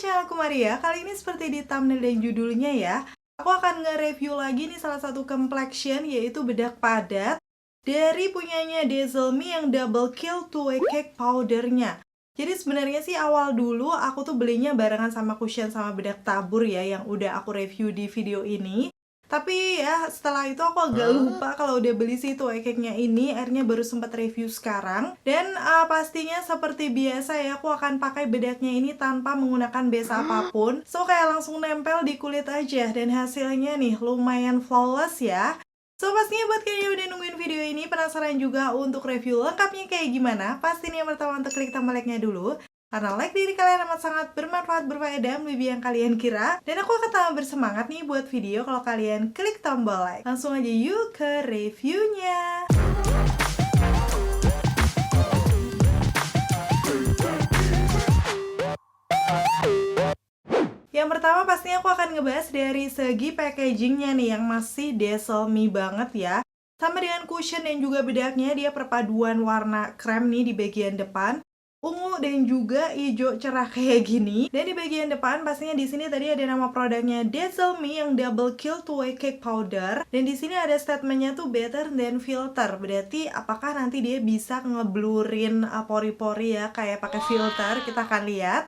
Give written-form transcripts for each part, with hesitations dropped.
channel aku Maria. Kali ini seperti di thumbnail dan judulnya ya, aku akan nge-review lagi nih salah satu complexion yaitu bedak padat dari punyanya Dazzle Me yang Double Kill 2-Way Cake powdernya. Jadi sebenarnya sih awal dulu aku tuh belinya barengan sama cushion sama bedak tabur ya yang udah aku review di video ini. Tapi ya setelah itu aku agak lupa kalau udah beli si 2-Way Cake-nya ini, akhirnya baru sempat review sekarang. Dan pastinya seperti biasa ya, aku akan pakai bedaknya ini tanpa menggunakan base apapun. So kayak langsung nempel di kulit aja dan hasilnya nih lumayan flawless ya. So pastinya buat kalian yang udah nungguin video ini, penasaran juga untuk review lengkapnya kayak gimana? Pasti nih yang pertama untuk klik tombol like-nya dulu. Karena like diri kalian amat sangat bermanfaat, berfaedah, melebihi yang kalian kira. Dan aku akan tambah bersemangat nih buat video kalau kalian klik tombol like. Langsung aja yuk ke reviewnya. Yang pertama pastinya aku akan ngebahas dari segi packagingnya nih yang masih Dazzle Me banget ya. Sama dengan cushion dan juga bedaknya, dia perpaduan warna krem nih di bagian depan, ungu dan juga hijau cerah kayak gini. Dan di bagian depan pastinya di sini tadi ada nama produknya Dazzle Me yang Double Kill 2-Way Cake powder. Dan di sini ada statementnya tuh better than filter. Berarti apakah nanti dia bisa ngeblurin pori-pori ya kayak pakai filter? Kita akan lihat.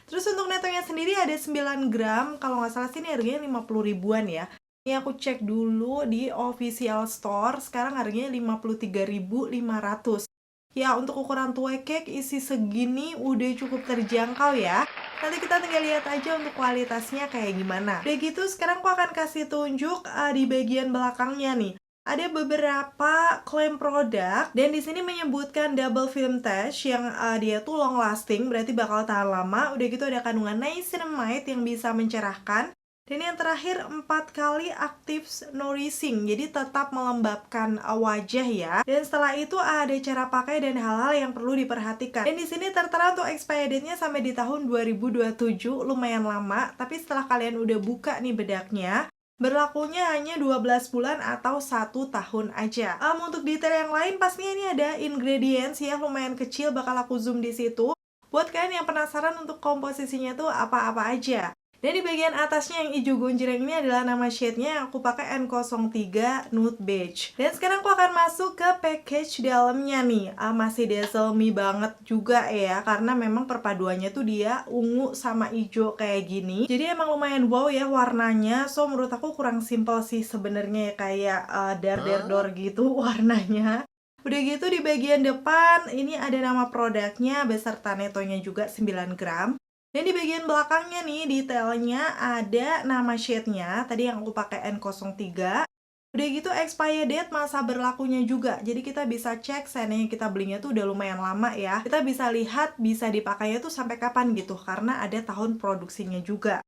Terus untuk netonya sendiri ada 9 gram, kalau nggak salah sih ini harganya 50 ribuan ya. Ini aku cek dulu di official store, sekarang harganya 53.500. Ya, untuk ukuran 2-Way Cake isi segini udah cukup terjangkau ya. Nanti kita tinggal lihat aja untuk kualitasnya kayak gimana. Udah gitu, sekarang aku akan kasih tunjuk di bagian belakangnya nih. Ada beberapa klaim produk dan di sini menyebutkan double film test yang dia tuh long lasting, berarti bakal tahan lama. Udah gitu ada kandungan niacinamide yang bisa mencerahkan. Dan yang terakhir 4 kali active nourishing, jadi tetap melembabkan wajah ya. Dan setelah itu ada cara pakai dan hal-hal yang perlu diperhatikan. Dan di sini tertera untuk expiry date-nya sampai di tahun 2027, lumayan lama. Tapi setelah kalian udah buka nih bedaknya, berlakunya hanya 12 bulan atau 1 tahun aja. Untuk detail yang lain pastinya ini ada ingredients ya, lumayan kecil, bakal aku zoom di situ. Buat kalian yang penasaran untuk komposisinya tuh apa-apa aja. Dan di bagian atasnya yang hijau gonjreng ini adalah nama shade-nya yang aku pakai N03 Nude Beige. Dan sekarang aku akan masuk ke package dalamnya nih. Masih Dazzle Me banget juga ya, karena memang perpaduannya tuh dia ungu sama hijau kayak gini. Jadi emang lumayan wow ya warnanya. So menurut aku kurang simple sih sebenarnya ya, kayak dar-dar-dor gitu warnanya. Udah gitu di bagian depan ini ada nama produknya beserta netonya juga 9 gram. Dan di bagian belakangnya nih, detailnya ada nama shade-nya, tadi yang aku pakai N03. Udah gitu expiry date masa berlakunya juga, jadi kita bisa cek seandainya kita belinya tuh udah lumayan lama ya. Kita bisa lihat bisa dipakainya tuh sampai kapan gitu, karena ada tahun produksinya juga.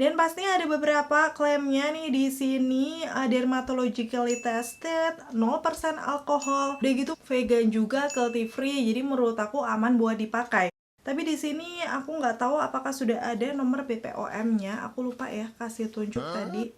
Dan pastinya ada beberapa klaimnya nih di sini, dermatologically tested, 0% alkohol, udah gitu vegan juga, cruelty free, jadi menurut aku aman buat dipakai. Tapi di sini aku nggak tahu apakah sudah ada nomor BPOM-nya. Aku lupa ya kasih tunjuk tadi.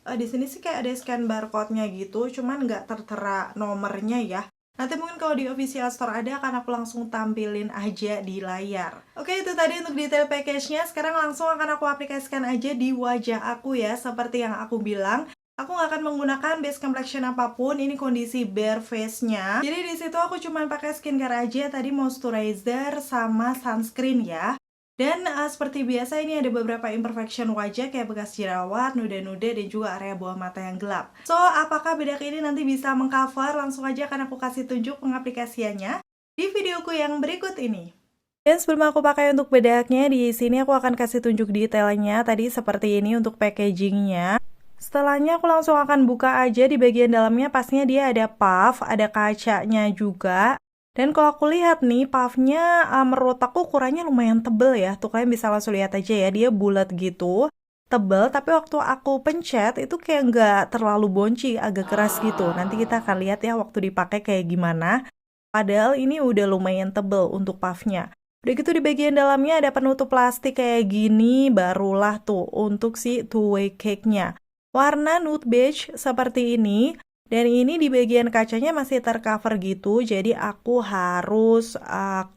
Di sini sih kayak ada scan barcode-nya gitu, cuman nggak tertera nomornya ya. Nanti mungkin kalau di official store ada akan aku langsung tampilin aja di layar. Oke, itu tadi untuk detail package-nya. Sekarang langsung akan aku aplikasikan aja di wajah aku ya, seperti yang aku bilang. Aku nggak akan menggunakan base complexion apapun, ini kondisi bare face-nya. Jadi di situ aku cuma pakai skincare aja, tadi moisturizer sama sunscreen ya. Dan seperti biasa ini ada beberapa imperfection wajah kayak bekas jerawat, nuda-nuda, dan juga area bawah mata yang gelap. So, apakah bedak ini nanti bisa mengcover? Langsung aja akan aku kasih tunjuk pengaplikasiannya di videoku yang berikut ini. Dan sebelum aku pakai untuk bedaknya, di sini aku akan kasih tunjuk detailnya tadi seperti ini untuk packagingnya. Setelahnya aku langsung akan buka aja di bagian dalamnya, pastinya dia ada puff, ada kacanya juga. Dan kalau aku lihat nih, puffnya menurut aku ukurannya lumayan tebel ya. Tuh kalian bisa langsung lihat aja ya, dia bulat gitu, tebel. Tapi waktu aku pencet itu kayak nggak terlalu bonci, agak keras gitu. Nanti kita akan lihat ya waktu dipakai kayak gimana. Padahal ini udah lumayan tebel untuk puffnya. Udah gitu di bagian dalamnya ada penutup plastik kayak gini, barulah tuh untuk si 2-Way Cake-nya. Warna nude beige seperti ini, dan ini di bagian kacanya masih tercover gitu, jadi aku harus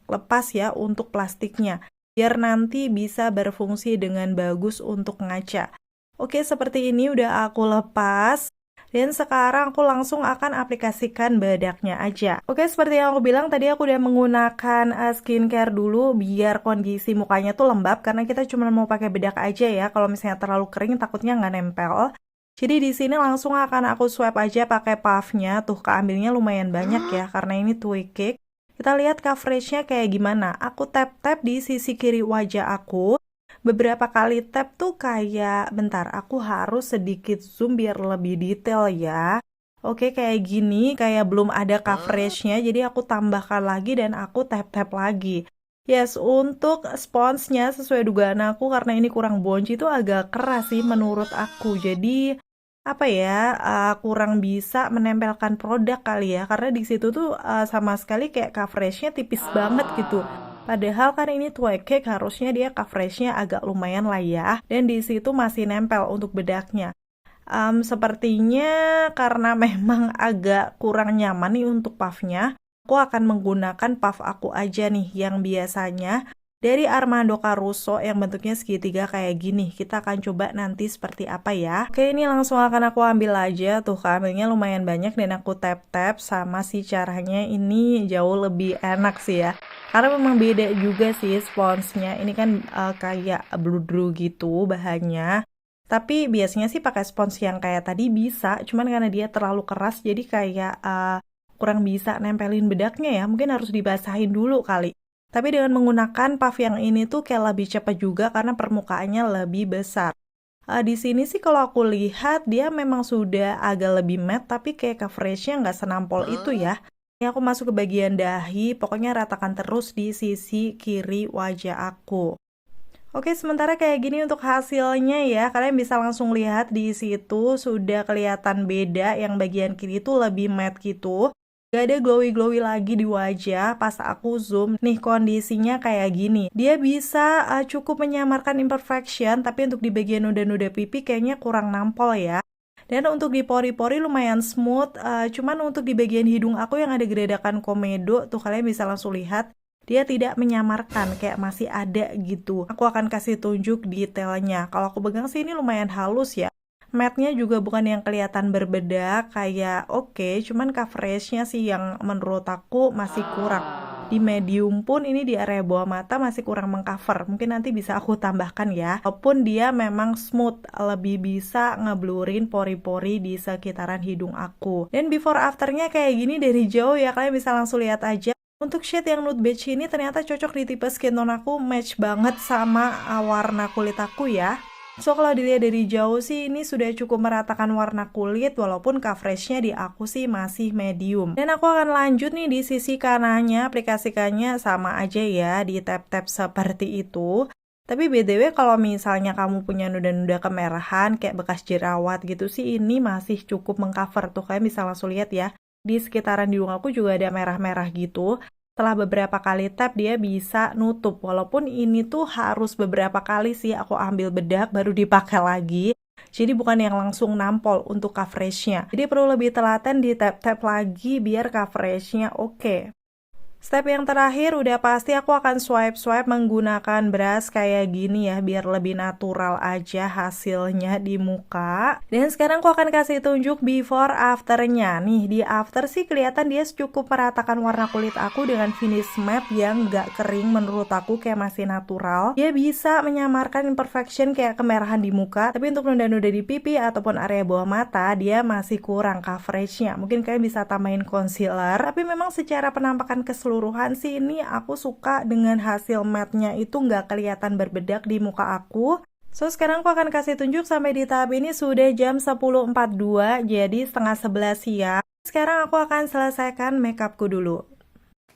lepas ya untuk plastiknya. biar nanti bisa berfungsi dengan bagus untuk ngaca. Oke, seperti ini udah aku lepas. Dan sekarang aku langsung akan aplikasikan bedaknya aja. Oke, seperti yang aku bilang tadi aku udah menggunakan skincare dulu biar kondisi mukanya tuh lembab. Karena kita cuma mau pakai bedak aja ya. Kalau misalnya terlalu kering takutnya nggak nempel. Jadi di sini langsung akan aku swipe aja pakai puffnya. Tuh keambilnya lumayan banyak ya karena ini Tweakik. Kita lihat coveragenya kayak gimana. Aku tap-tap di sisi kiri wajah aku. Beberapa kali tap tuh kayak, bentar, aku harus sedikit zoom biar lebih detail ya. Oke, kayak gini, kayak belum ada coveragenya, jadi aku tambahkan lagi dan aku tap-tap lagi. Yes, untuk sponsnya sesuai dugaan aku karena ini kurang bouncy itu agak keras sih menurut aku. Jadi apa ya, kurang bisa menempelkan produk kali ya, karena di situ tuh sama sekali kayak coveragenya tipis banget gitu. Padahal kan ini Tweakik harusnya dia coveragenya agak lumayan lah ya, dan di situ masih nempel untuk bedaknya. Sepertinya karena memang agak kurang nyaman nih untuk puffnya, aku akan menggunakan puff aku aja nih yang biasanya dari Armando Caruso yang bentuknya segitiga kayak gini. Kita akan coba nanti seperti apa ya. Oke, ini langsung akan aku ambil aja. Tuh, keambilnya lumayan banyak dan aku tap-tap sama si caranya ini jauh lebih enak sih ya. Karena memang beda juga sih sponsnya. Ini kan kayak bludru gitu bahannya. Tapi biasanya sih pakai spons yang kayak tadi bisa, cuman karena dia terlalu keras jadi kayak kurang bisa nempelin bedaknya ya. Mungkin harus dibasahin dulu kali. Tapi dengan menggunakan puff yang ini tuh kayak lebih cepat juga karena permukaannya lebih besar. Di sini sih kalau aku lihat dia memang sudah agak lebih matte tapi kayak coveragenya nggak senampol itu ya. Ini aku masuk ke bagian dahi, pokoknya ratakan terus di sisi kiri wajah aku. Oke, sementara kayak gini untuk hasilnya ya, kalian bisa langsung lihat di situ sudah kelihatan beda, yang bagian kiri itu lebih matte gitu. Gak ada glowy-glowy lagi di wajah pas aku zoom. Nih kondisinya kayak gini. Dia bisa cukup menyamarkan imperfection, tapi untuk di bagian noda-noda pipi kayaknya kurang nampol ya. Dan untuk di pori-pori lumayan smooth, cuman untuk di bagian hidung aku yang ada geredakan komedo, tuh kalian bisa langsung lihat. Dia tidak menyamarkan, kayak masih ada gitu. Aku akan kasih tunjuk detailnya. Kalau aku pegang sih ini lumayan halus ya. Matte-nya juga bukan yang kelihatan berbedak, kayak oke, cuman coveragenya sih yang menurut aku masih kurang. Di medium pun ini di area bawah mata masih kurang mengcover. Mungkin nanti bisa aku tambahkan ya. Walaupun dia memang smooth, lebih bisa ngeblurin pori-pori di sekitaran hidung aku. Dan before afternya kayak gini dari jauh ya, kalian bisa langsung lihat aja. Untuk shade yang nude beige ini ternyata cocok di tipe skin tone aku, match banget sama warna kulit aku ya. So kalau dilihat dari jauh sih ini sudah cukup meratakan warna kulit walaupun coveragenya di aku sih masih medium. Dan aku akan lanjut nih di sisi kanannya, aplikasikannya sama aja ya, di tap-tap seperti itu. Tapi BTW kalau misalnya kamu punya noda-noda kemerahan kayak bekas jerawat gitu sih ini masih cukup mengcover tuh, kalian bisa langsung lihat ya. Di sekitaran hidung aku juga ada merah-merah gitu. Setelah beberapa kali tap dia bisa nutup. Walaupun ini tuh harus beberapa kali sih aku ambil bedak baru dipakai lagi. Jadi bukan yang langsung nampol untuk coveragenya. Jadi perlu lebih telaten di tap-tap lagi biar coveragenya oke. Step yang terakhir udah pasti aku akan swipe-swipe menggunakan brush kayak gini ya, biar lebih natural aja hasilnya di muka. Dan sekarang aku akan kasih tunjuk before afternya. Nih di after sih kelihatan dia cukup meratakan warna kulit aku dengan finish matte yang gak kering, menurut aku kayak masih natural. Dia bisa menyamarkan imperfection kayak kemerahan di muka, tapi untuk noda-noda di pipi ataupun area bawah mata dia masih kurang coveragenya. Mungkin kalian bisa tambahin concealer, tapi memang secara penampakan keseluruhan sih ini aku suka dengan hasil matte-nya itu nggak kelihatan berbedak di muka aku. So sekarang aku akan kasih tunjuk sampai di tahap ini sudah jam 10.42, jadi setengah 11 siang. Sekarang aku akan selesaikan makeupku dulu.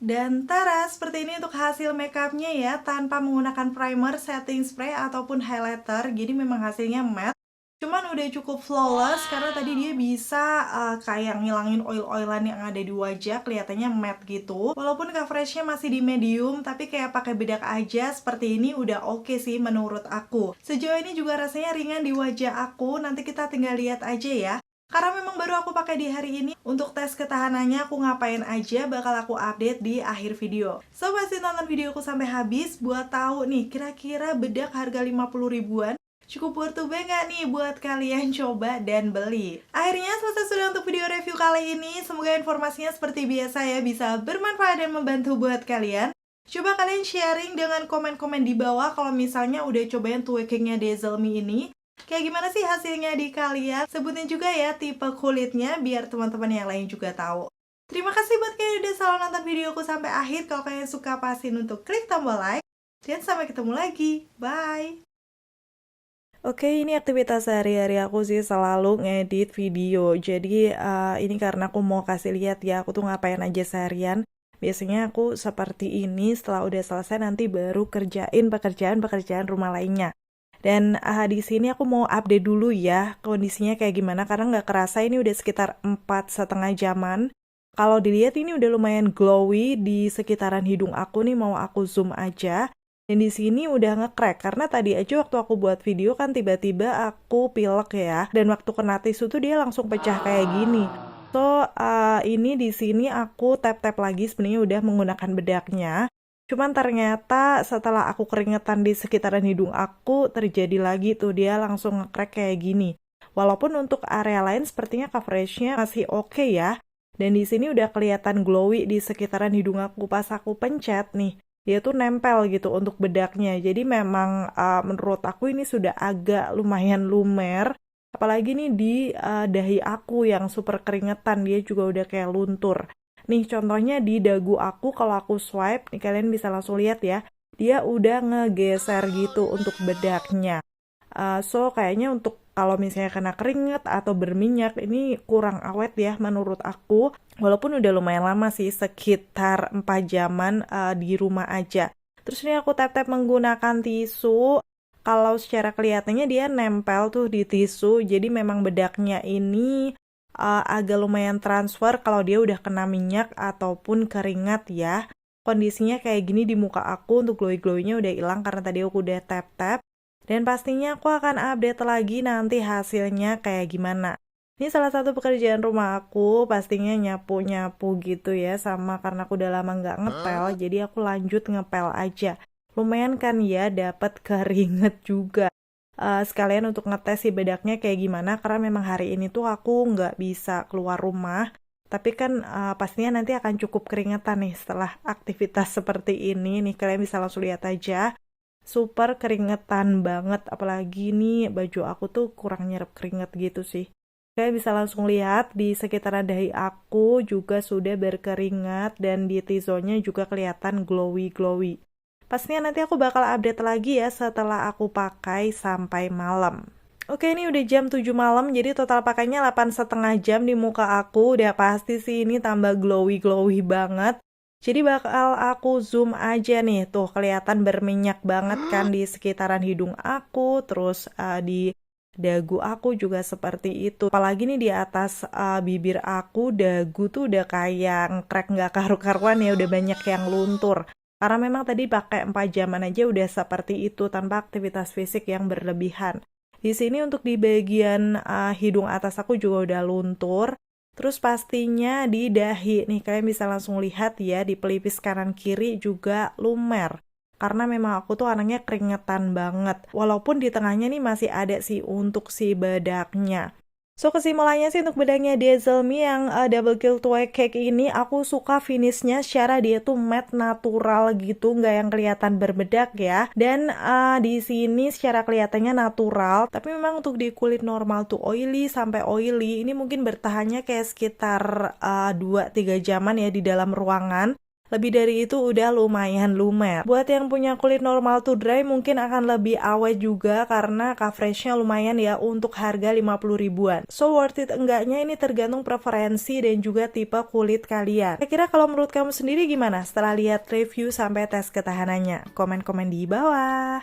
Dan tara, seperti ini untuk hasil makeupnya ya, tanpa menggunakan primer, setting spray, ataupun highlighter. Jadi memang hasilnya matte. Cuman udah cukup flawless karena tadi dia bisa kayak ngilangin oil-oilan yang ada di wajah, kelihatannya matte gitu. Walaupun coveragenya masih di medium, tapi kayak pakai bedak aja seperti ini udah oke sih menurut aku. Sejauh ini juga rasanya ringan di wajah aku, nanti kita tinggal lihat aja ya. Karena memang baru aku pakai di hari ini. Untuk tes ketahanannya aku ngapain aja bakal aku update di akhir video. So pasti tonton videoku sampai habis buat tahu nih kira-kira bedak harga 50 ribuan cukup worth to buy nggak nih buat kalian coba dan beli. Akhirnya selesai sudah untuk video review kali ini. Semoga informasinya seperti biasa ya bisa bermanfaat dan membantu buat kalian. Coba kalian sharing dengan komen-komen di bawah kalau misalnya udah cobain tweakingnya Dazzle Me ini. Kayak gimana sih hasilnya di kalian? Sebutin juga ya tipe kulitnya biar teman-teman yang lain juga tahu. Terima kasih buat kalian yang udah selalu nonton videoku sampai akhir. Kalau kalian suka pastiin untuk klik tombol like. Dan sampai ketemu lagi. Bye! Oke, ini aktivitas sehari-hari aku sih selalu ngedit video. Jadi ini karena aku mau kasih lihat ya aku tuh ngapain aja seharian. Biasanya aku seperti ini setelah udah selesai nanti baru kerjain pekerjaan rumah lainnya. Dan di sini aku mau update dulu ya kondisinya kayak gimana karena nggak kerasa ini udah sekitar 4,5 jaman. Kalau dilihat ini udah lumayan glowy di sekitaran hidung aku nih, mau aku zoom aja. Dan di sini udah nge-crack karena tadi aja waktu aku buat video kan tiba-tiba aku pilek ya. Dan waktu kena tisu tuh dia langsung pecah kayak gini. So ini di sini aku tap-tap lagi sebenarnya udah menggunakan bedaknya. Cuman ternyata setelah aku keringetan di sekitaran hidung aku, terjadi lagi tuh dia langsung nge-crack kayak gini. Walaupun untuk area lain sepertinya coveragenya masih oke ya. Dan di sini udah kelihatan glowy di sekitaran hidung aku pas aku pencet nih. Dia tuh nempel gitu untuk bedaknya. Jadi memang menurut aku ini sudah agak lumayan lumer. Apalagi nih di dahi aku yang super keringetan, dia juga udah kayak luntur. Nih contohnya di dagu aku kalau aku swipe, nih kalian bisa langsung lihat ya, dia udah ngegeser gitu untuk bedaknya. So kayaknya untuk kalau misalnya kena keringet atau berminyak ini kurang awet ya menurut aku. Walaupun udah lumayan lama sih, sekitar 4 jaman di rumah aja. Terus ini aku tap-tap menggunakan tisu. Kalau secara kelihatannya dia nempel tuh di tisu, jadi memang bedaknya ini agak lumayan transfer kalau dia udah kena minyak ataupun keringat ya. Kondisinya kayak gini di muka aku untuk glowy-glowynya udah hilang karena tadi aku udah tap-tap. Dan pastinya aku akan update lagi nanti hasilnya kayak gimana. Ini salah satu pekerjaan rumah aku, pastinya nyapu-nyapu gitu ya, sama karena aku udah lama nggak ngepel, jadi aku lanjut ngepel aja. Lumayan kan ya, dapat keringet juga. Sekalian untuk ngetes si bedaknya kayak gimana, karena memang hari ini tuh aku nggak bisa keluar rumah. Tapi kan pastinya nanti akan cukup keringetan nih setelah aktivitas seperti ini. Nih kalian bisa langsung lihat aja. Super keringetan banget, apalagi nih baju aku tuh kurang nyerap keringet gitu sih. Kalian bisa langsung lihat di sekitaran dahi aku juga sudah berkeringat dan di T-zone-nya juga kelihatan glowy-glowy. Pastinya nanti aku bakal update lagi ya setelah aku pakai sampai malam. Oke, ini udah jam 7 malam, jadi total pakainya 8,5 jam di muka aku. Udah pasti sih ini tambah glowy-glowy banget. Jadi bakal aku zoom aja nih, tuh kelihatan berminyak banget kan di sekitaran hidung aku, terus di dagu aku juga seperti itu. Apalagi nih di atas bibir aku, dagu tuh udah kayak crack nggak karu-karuan ya, udah banyak yang luntur. Karena memang tadi pakai 4 jaman aja udah seperti itu tanpa aktivitas fisik yang berlebihan. Di sini untuk di bagian hidung atas aku juga udah luntur. Terus pastinya di dahi, nih kalian bisa langsung lihat ya di pelipis kanan kiri juga lumer. Karena memang aku tuh anaknya keringetan banget. Walaupun di tengahnya nih masih ada sih untuk si bedaknya. So kesimpulannya sih untuk bedaknya Dazzle-Me yang double kill twig cake ini aku suka finishnya secara dia tuh matte natural gitu, nggak yang kelihatan berbedak ya. Dan di sini secara kelihatannya natural, tapi memang untuk di kulit normal tuh oily sampai oily ini mungkin bertahannya kayak sekitar 2-3 jaman ya di dalam ruangan. Lebih dari itu udah lumayan lumer. Buat yang punya kulit normal to dry mungkin akan lebih awet juga karena coveragenya lumayan ya untuk harga 50 ribuan. So worth it enggaknya ini tergantung preferensi dan juga tipe kulit kalian. Kira-kira kalau menurut kamu sendiri gimana setelah lihat review sampai tes ketahanannya? Komen-komen di bawah.